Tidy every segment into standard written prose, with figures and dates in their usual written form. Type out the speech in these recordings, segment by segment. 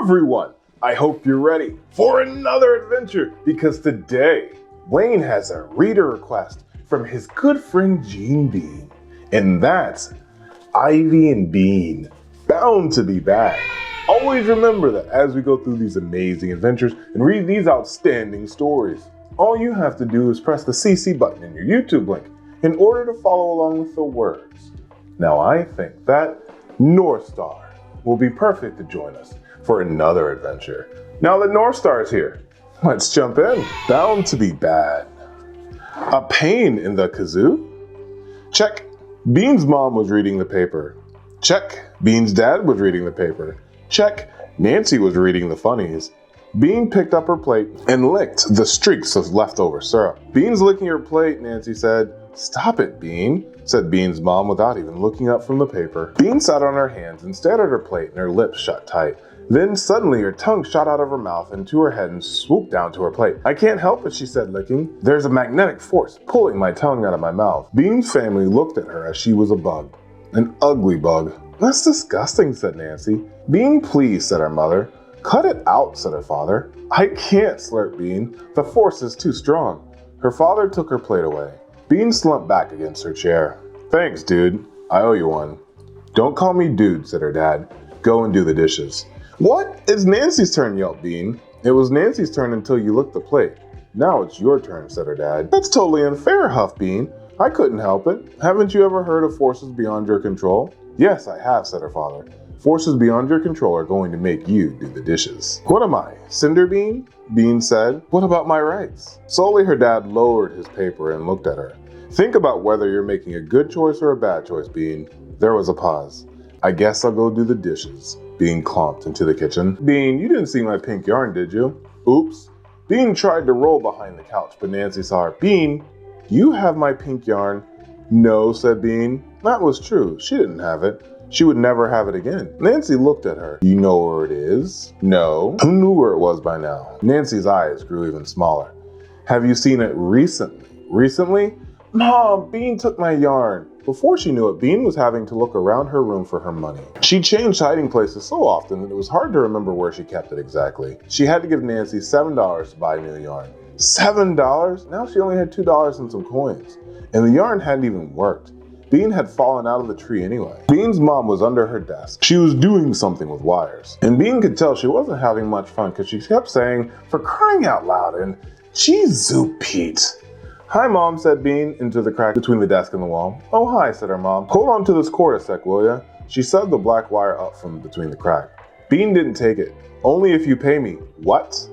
everyone! I hope you're ready for another adventure because today Wayne has a reader request from his good friend Gene Bean, and that's Ivy and Bean, Bound to Be Bad. Always remember that as we go through these amazing adventures and read these outstanding stories, all you have to do is press the CC button in your YouTube link in order to follow along with the words. Now I think that North Star will be perfect to join us for another adventure. Now that North Star is here, let's jump in. Bound to Be Bad. A pain in the kazoo? Check. Bean's mom was reading the paper. Check. Bean's dad was reading the paper. Check. Nancy was reading the funnies. Bean picked up her plate and licked the streaks of leftover syrup. Bean's licking her plate, Nancy said. Stop it, Bean, said Bean's mom without even looking up from the paper. Bean sat on her hands and stared at her plate and her lips shut tight. Then suddenly her tongue shot out of her mouth into her head and swooped down to her plate. I can't help it, she said, licking. There's a magnetic force pulling my tongue out of my mouth. Bean's family looked at her as she was a bug. An ugly bug. That's disgusting, said Nancy. Bean, please, said her mother. Cut it out, said her father. I can't, slurped Bean. The force is too strong. Her father took her plate away. Bean slumped back against her chair. Thanks, dude. I owe you one. Don't call me dude, said her dad. Go and do the dishes. What? It's Nancy's turn, yelped Bean. It was Nancy's turn until you licked the plate. Now it's your turn, said her dad. That's totally unfair, huffed Bean. I couldn't help it. Haven't you ever heard of forces beyond your control? Yes, I have, said her father. Forces beyond your control are going to make you do the dishes. What am I, Cinder Bean? Bean said. What about my rights? Slowly her dad lowered his paper and looked at her. Think about whether you're making a good choice or a bad choice, Bean. There was a pause. I guess I'll go do the dishes. Bean clomped into the kitchen. Bean, you didn't see my pink yarn, did you? Oops. Bean tried to roll behind the couch, but Nancy saw her. Bean, you have my pink yarn. No, said Bean. That was true. She didn't have it. She would never have it again. Nancy looked at her. You know where it is? No. Who knew where it was by now? Nancy's eyes grew even smaller. Have you seen it recently? Recently? Mom, Bean took my yarn. Before she knew it, Bean was having to look around her room for her money. She changed hiding places so often that it was hard to remember where she kept it exactly. She had to give Nancy $7 to buy new yarn. $7? Now she only had $2 and some coins. And the yarn hadn't even worked. Bean had fallen out of the tree anyway. Bean's mom was under her desk. She was doing something with wires. And Bean could tell she wasn't having much fun because she kept saying, for crying out loud, and Kazoo, Pete. Hi, Mom, said Bean into the crack between the desk and the wall. Oh, hi, said her mom. Hold on to this cord a sec, will ya? She shoved the black wire up from between the crack. Bean didn't take it. Only if you pay me. What?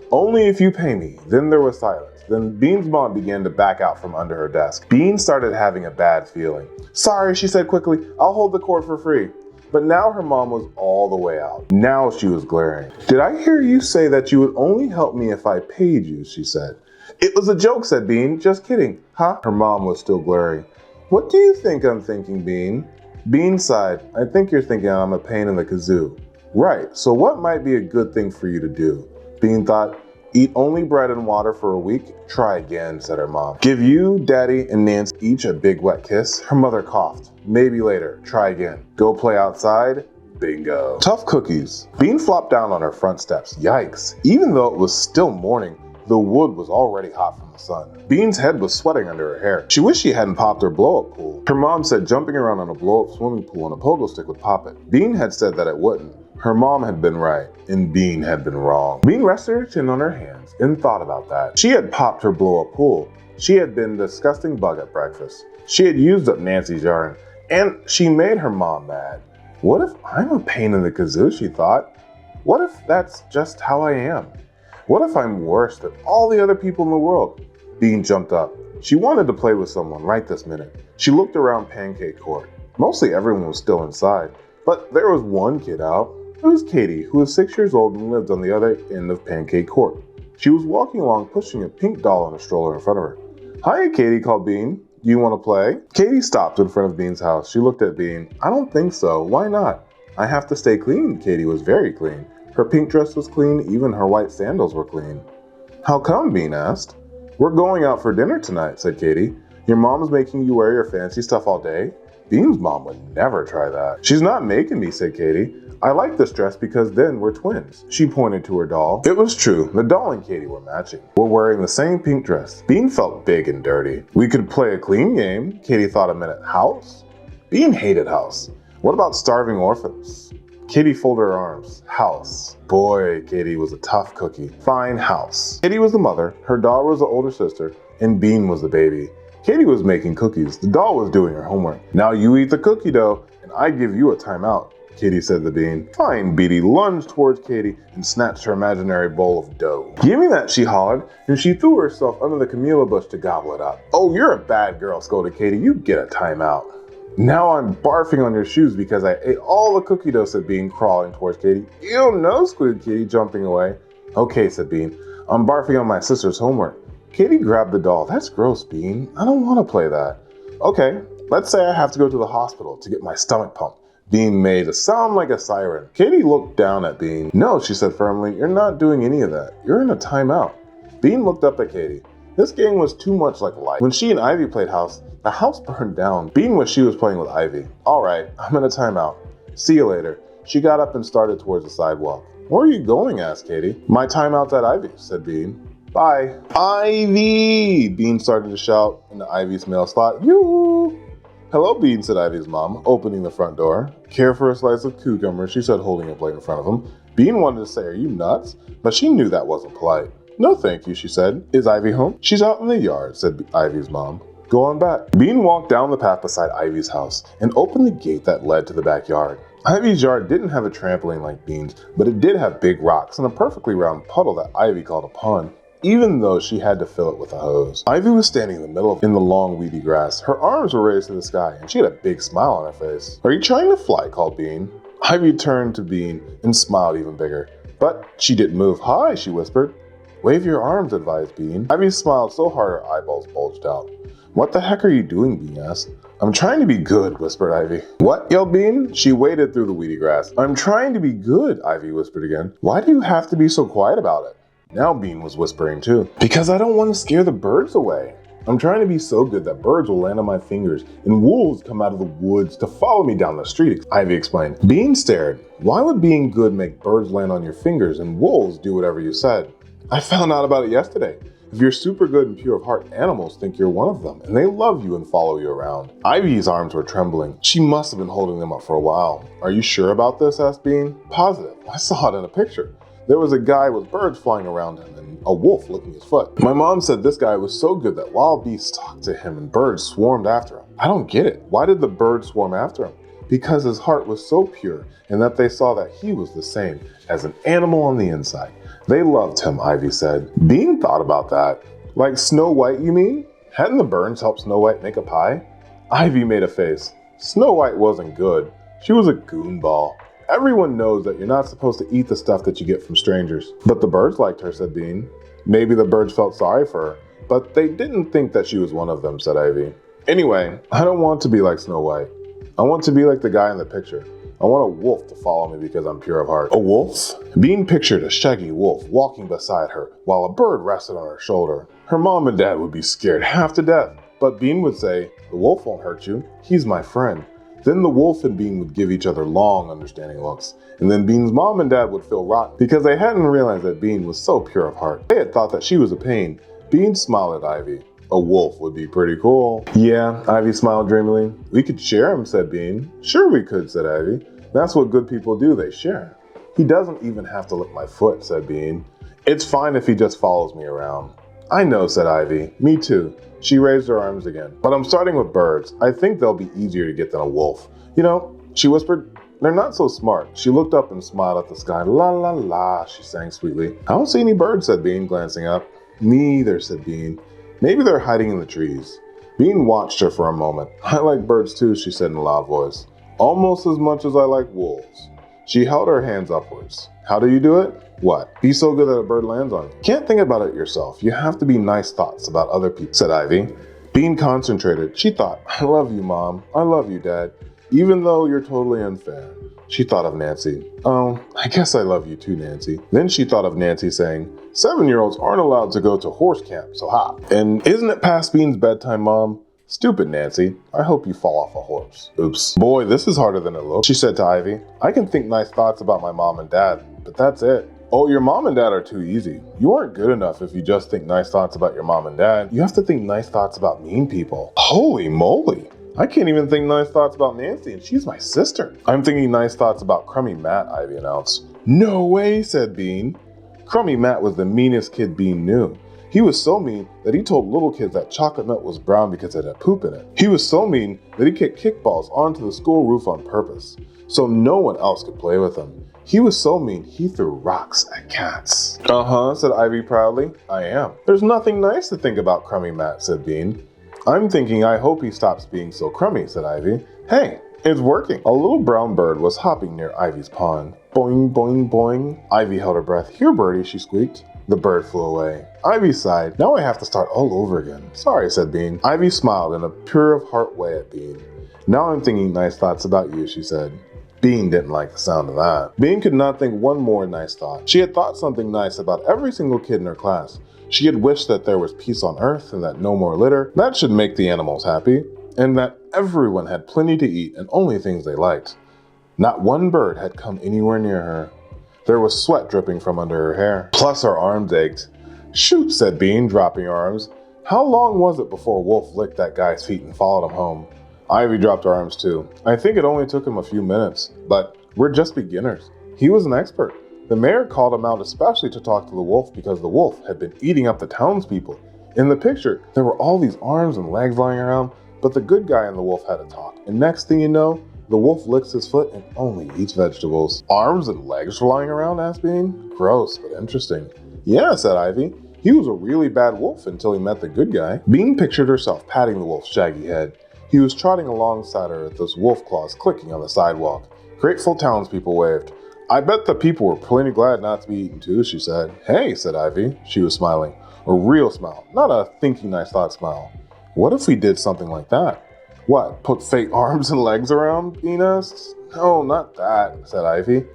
Only if you pay me. Then there was silence. Then Bean's mom began to back out from under her desk. Bean started having a bad feeling. Sorry, she said quickly. I'll hold the cord for free. But now her mom was all the way out. Now she was glaring. Did I hear you say that you would only help me if I paid you, she said. It was a joke, said Bean. Just kidding. Huh? Her mom was still glaring. What do you think I'm thinking, Bean? Bean sighed. I think you're thinking I'm a pain in the kazoo. Right, so what might be a good thing for you to do? Bean thought, eat only bread and water for a week? Try again, said her mom. Give you, Daddy, and Nancy each a big wet kiss? Her mother coughed. Maybe later. Try again. Go play outside? Bingo. Tough cookies. Bean flopped down on her front steps. Yikes. Even though it was still morning, the wood was already hot from the sun. Bean's head was sweating under her hair. She wished she hadn't popped her blow-up pool. Her mom said jumping around on a blow-up swimming pool on a pogo stick would pop it. Bean had said that it wouldn't. Her mom had been right, and Bean had been wrong. Bean rested her chin on her hands and thought about that. She had popped her blow-up pool. She had been a disgusting bug at breakfast. She had used up Nancy's yarn, and she made her mom mad. What if I'm a pain in the kazoo, she thought. What if that's just how I am? What if I'm worse than all the other people in the world? Bean jumped up. She wanted to play with someone right this minute. She looked around Pancake Court. Mostly everyone was still inside, but there was one kid out. It was Katie, who was 6 years old and lived on the other end of Pancake Court. She was walking along pushing a pink doll on a stroller in front of her. Hi, Katie, called Bean. Do you want to play? Katie stopped in front of Bean's house. She looked at Bean. I don't think so. Why not? I have to stay clean. Katie was very clean. Her pink dress was clean, even her white sandals were clean. How come? Bean asked. We're going out for dinner tonight, said Katie. Your mom's making you wear your fancy stuff all day? Bean's mom would never try that. She's not making me, said Katie. I like this dress because then we're twins. She pointed to her doll. It was true, the doll and Katie were matching. We're wearing the same pink dress. Bean felt big and dirty. We could play a clean game. Katie thought a minute. House? Bean hated house. What about starving orphans? Katie folded her arms. House. Boy, Katie was a tough cookie. Fine, house. Katie was the mother, her doll was the older sister, and Bean was the baby. Katie was making cookies. The doll was doing her homework. Now you eat the cookie dough, and I give you a timeout, Katie said to Bean. Fine, Beanie lunged towards Katie and snatched her imaginary bowl of dough. Give me that, she hollered, and she threw herself under the camellia bush to gobble it up. Oh, you're a bad girl, scolded Katie. You get a timeout. Now I'm barfing on your shoes because I ate all the cookie dough, said Bean, crawling towards Katie. Ew, no, squeaked Katie, jumping away. Okay, said Bean. I'm barfing on my sister's homework. Katie grabbed the doll. That's gross, Bean. I don't want to play that. Okay, let's say I have to go to the hospital to get my stomach pumped. Bean made a sound like a siren. Katie looked down at Bean. No, she said firmly, you're not doing any of that. You're in a timeout. Bean looked up at Katie. This game was too much like life. When she and Ivy played house, the house burned down. Bean wished she was playing with Ivy. All right, I'm in a timeout. See you later. She got up and started towards the sidewalk. Where are you going? Asked Katie. My timeout's at Ivy, said Bean. Bye. Ivy! Bean started to shout into Ivy's mail slot. Yoo! Hello, Bean, said Ivy's mom, opening the front door. Care for a slice of cucumber, she said, holding a plate in front of him. Bean wanted to say, are you nuts? But she knew that wasn't polite. No, thank you, she said. Is Ivy home? She's out in the yard, said Ivy's mom. Go on back. Bean walked down the path beside Ivy's house and opened the gate that led to the backyard. Ivy's yard didn't have a trampoline like Bean's, but it did have big rocks and a perfectly round puddle that Ivy called a pond, even though she had to fill it with a hose. Ivy was standing in the middle in the long weedy grass. Her arms were raised to the sky and she had a big smile on her face. Are you trying to fly? Called Bean. Ivy turned to Bean and smiled even bigger, but she didn't move. Hi, she whispered. Wave your arms, advised Bean. Ivy smiled so hard her eyeballs bulged out. What the heck are you doing? Bean asked. I'm trying to be good, whispered Ivy. What? Yelled Bean. She waded through the weedy grass. I'm trying to be good, Ivy whispered again. Why do you have to be so quiet about it? Now Bean was whispering too. Because I don't want to scare the birds away. I'm trying to be so good that birds will land on my fingers and wolves come out of the woods to follow me down the street, Ivy explained. Bean stared. Why would being good make birds land on your fingers and wolves do whatever you said? I found out about it yesterday. If you're super good and pure of heart, animals think you're one of them, and they love you and follow you around. Ivy's arms were trembling. She must have been holding them up for a while. Are you sure about this? Asked Bean. Positive. I saw it in a picture. There was a guy with birds flying around him and a wolf licking his foot. My mom said this guy was so good that wild beasts talked to him and birds swarmed after him. I don't get it. Why did the birds swarm after him? Because his heart was so pure and that they saw that he was the same as an animal on the inside. They loved him, Ivy said. Bean thought about that. Like Snow White, you mean? Hadn't the birds helped Snow White make a pie? Ivy made a face. Snow White wasn't good. She was a goonball. Everyone knows that you're not supposed to eat the stuff that you get from strangers. But the birds liked her, said Bean. Maybe the birds felt sorry for her, but they didn't think that she was one of them, said Ivy. Anyway, I don't want to be like Snow White. I want to be like the guy in the picture. I want a wolf to follow me because I'm pure of heart. A wolf? Bean pictured a shaggy wolf walking beside her while a bird rested on her shoulder. Her mom and dad would be scared half to death, but Bean would say, the wolf won't hurt you. He's my friend. Then the wolf and Bean would give each other long, understanding looks. And then Bean's mom and dad would feel rotten because they hadn't realized that Bean was so pure of heart. They had thought that she was a pain. Bean smiled at Ivy. A wolf would be pretty cool. Yeah, Ivy smiled dreamily. We could share him, said Bean. Sure we could, said Ivy. That's what good people do, they share. He doesn't even have to lick my foot, said Bean. It's fine if he just follows me around. I know, said Ivy. Me too. She raised her arms again. But I'm starting with birds. I think they'll be easier to get than a wolf. You know, she whispered, they're not so smart. She looked up and smiled at the sky. La la la, she sang sweetly. I don't see any birds, said Bean, glancing up. Me either, said Bean. Maybe they're hiding in the trees. Bean watched her for a moment. I like birds too, she said in a loud voice. Almost as much as I like wolves. She held her hands upwards. How do you do it? What? Be so good that a bird lands on you. Can't think about it yourself. You have to be nice thoughts about other people, said Ivy. Bean concentrated. She thought, I love you, Mom. I love you, Dad. Even though you're totally unfair. She thought of Nancy. Oh, I guess I love you too, Nancy. Then she thought of Nancy saying, 7-year-olds aren't allowed to go to horse camp, so hop. And isn't it past Bean's bedtime, Mom? Stupid Nancy, I hope you fall off a horse. Oops. Boy, this is harder than it looks, she said to Ivy. I can think nice thoughts about my mom and dad, but that's it. Oh, your mom and dad are too easy. You aren't good enough if you just think nice thoughts about your mom and dad. You have to think nice thoughts about mean people. Holy moly. I can't even think nice thoughts about Nancy, and she's my sister. I'm thinking nice thoughts about Crummy Matt, Ivy announced. No way, said Bean. Crummy Matt was the meanest kid Bean knew. He was so mean that he told little kids that chocolate milk was brown because it had poop in it. He was so mean that he kicked kickballs onto the school roof on purpose, so no one else could play with him. He was so mean, he threw rocks at cats. Uh-huh, said Ivy proudly. I am. There's nothing nice to think about Crummy Matt, said Bean. I'm thinking I hope he stops being so crummy, said Ivy. Hey, it's working. A little brown bird was hopping near Ivy's pond. Boing, boing, boing. Ivy held her breath. Here, birdie, she squeaked. The bird flew away. Ivy sighed. Now I have to start all over again. Sorry, said Bean. Ivy smiled in a pure of heart way at Bean. Now I'm thinking nice thoughts about you, she said. Bean didn't like the sound of that. Bean could not think one more nice thought. She had thought something nice about every single kid in her class. She had wished that there was peace on earth and that no more litter. That should make the animals happy. And that everyone had plenty to eat and only things they liked. Not one bird had come anywhere near her. There was sweat dripping from under her hair. Plus her arms ached. Shoot, said Bean, dropping her arms. How long was it before Wolf licked that guy's feet and followed him home? Ivy dropped her arms too. I think it only took him a few minutes, but we're just beginners. He was an expert. The mayor called him out especially to talk to the wolf because the wolf had been eating up the townspeople. In the picture, there were all these arms and legs lying around, but the good guy and the wolf had a talk. And next thing you know, the wolf licks his foot and only eats vegetables. Arms and legs lying around, asked Bean. Gross, but interesting. Yeah, said Ivy. He was a really bad wolf until he met the good guy. Bean pictured herself patting the wolf's shaggy head. He was trotting alongside her with those wolf claws clicking on the sidewalk. Grateful townspeople waved. I bet the people were plenty glad not to be eaten too, she said. Hey, said Ivy. She was smiling. A real smile, not a thinking nice thought smile. What if we did something like that? What, put fake arms and legs around? Bean asked. No, not that, said Ivy.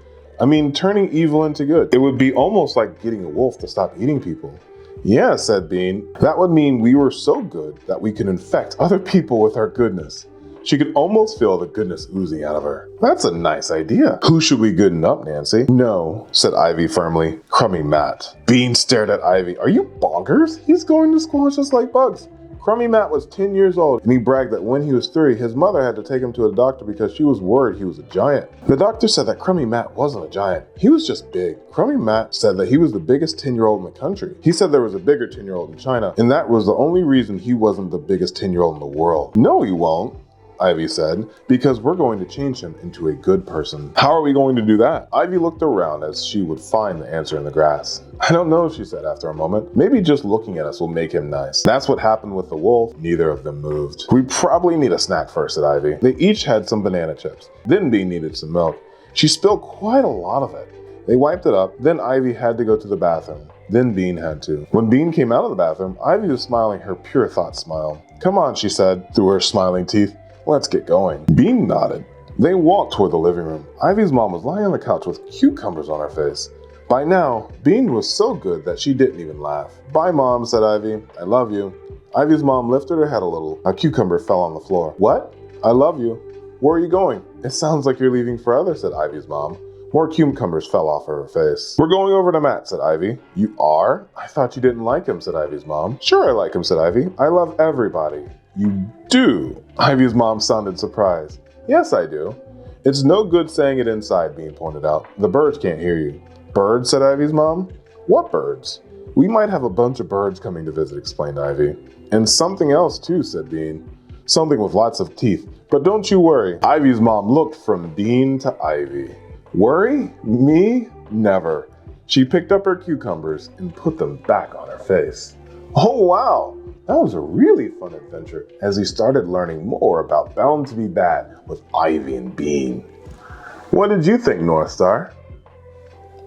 I mean, turning evil into good. It would be almost like getting a wolf to stop eating people. Yeah, said Bean. That would mean we were so good that we could infect other people with our goodness. She could almost feel the goodness oozing out of her. That's a nice idea. Who should we gooden up, Nancy? No, said Ivy firmly. Crummy Matt. Bean stared at Ivy. Are you bonkers? He's going to school just like bugs. Crummy Matt was 10 years old, and he bragged that when he was 3, his mother had to take him to a doctor because she was worried he was a giant. The doctor said that Crummy Matt wasn't a giant. He was just big. Crummy Matt said that he was the biggest 10-year-old in the country. He said there was a bigger 10-year-old in China, and that was the only reason he wasn't the biggest 10-year-old in the world. No, he won't, Ivy said, because we're going to change him into a good person. How are we going to do that? Ivy looked around as she would find the answer in the grass. I don't know, she said after a moment. Maybe just looking at us will make him nice. That's what happened with the wolf. Neither of them moved. We probably need a snack first, said Ivy. They each had some banana chips. Then Bean needed some milk. She spilled quite a lot of it. They wiped it up. Then Ivy had to go to the bathroom. Then Bean had to. When Bean came out of the bathroom, Ivy was smiling her pure thought smile. Come on, she said through her smiling teeth. Let's get going. Bean nodded. They walked toward the living room. Ivy's mom was lying on the couch with cucumbers on her face. By now, Bean was so good that she didn't even laugh. Bye, Mom, said Ivy. I love you. Ivy's mom lifted her head a little. A cucumber fell on the floor. What? I love you. Where are you going? It sounds like you're leaving forever, said Ivy's mom. More cucumbers fell off her face. We're going over to Matt, said Ivy. You are? I thought you didn't like him, said Ivy's mom. Sure I like him, said Ivy. I love everybody. You do? Ivy's mom sounded surprised. Yes, I do. It's no good saying it inside, Bean pointed out. The birds can't hear you. Birds, said Ivy's mom. What birds? We might have a bunch of birds coming to visit, explained Ivy. And something else too, said Bean. Something with lots of teeth. But don't you worry. Ivy's mom looked from Bean to Ivy. Worry? Me? Never. She picked up her cucumbers and put them back on her face. Oh, wow. That was a really fun adventure as he started learning more about Bound to be Bad with Ivy and Bean. What did you think, North Star?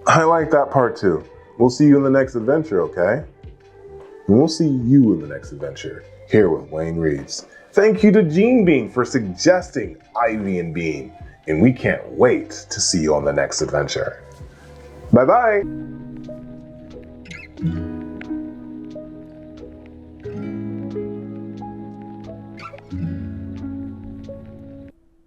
I like that part too. We'll see you in the next adventure, okay? And we'll see you in the next adventure here with Wayne Reads. Thank you to Gene Bean for suggesting Ivy and Bean, and we can't wait to see you on the next adventure. Bye-bye.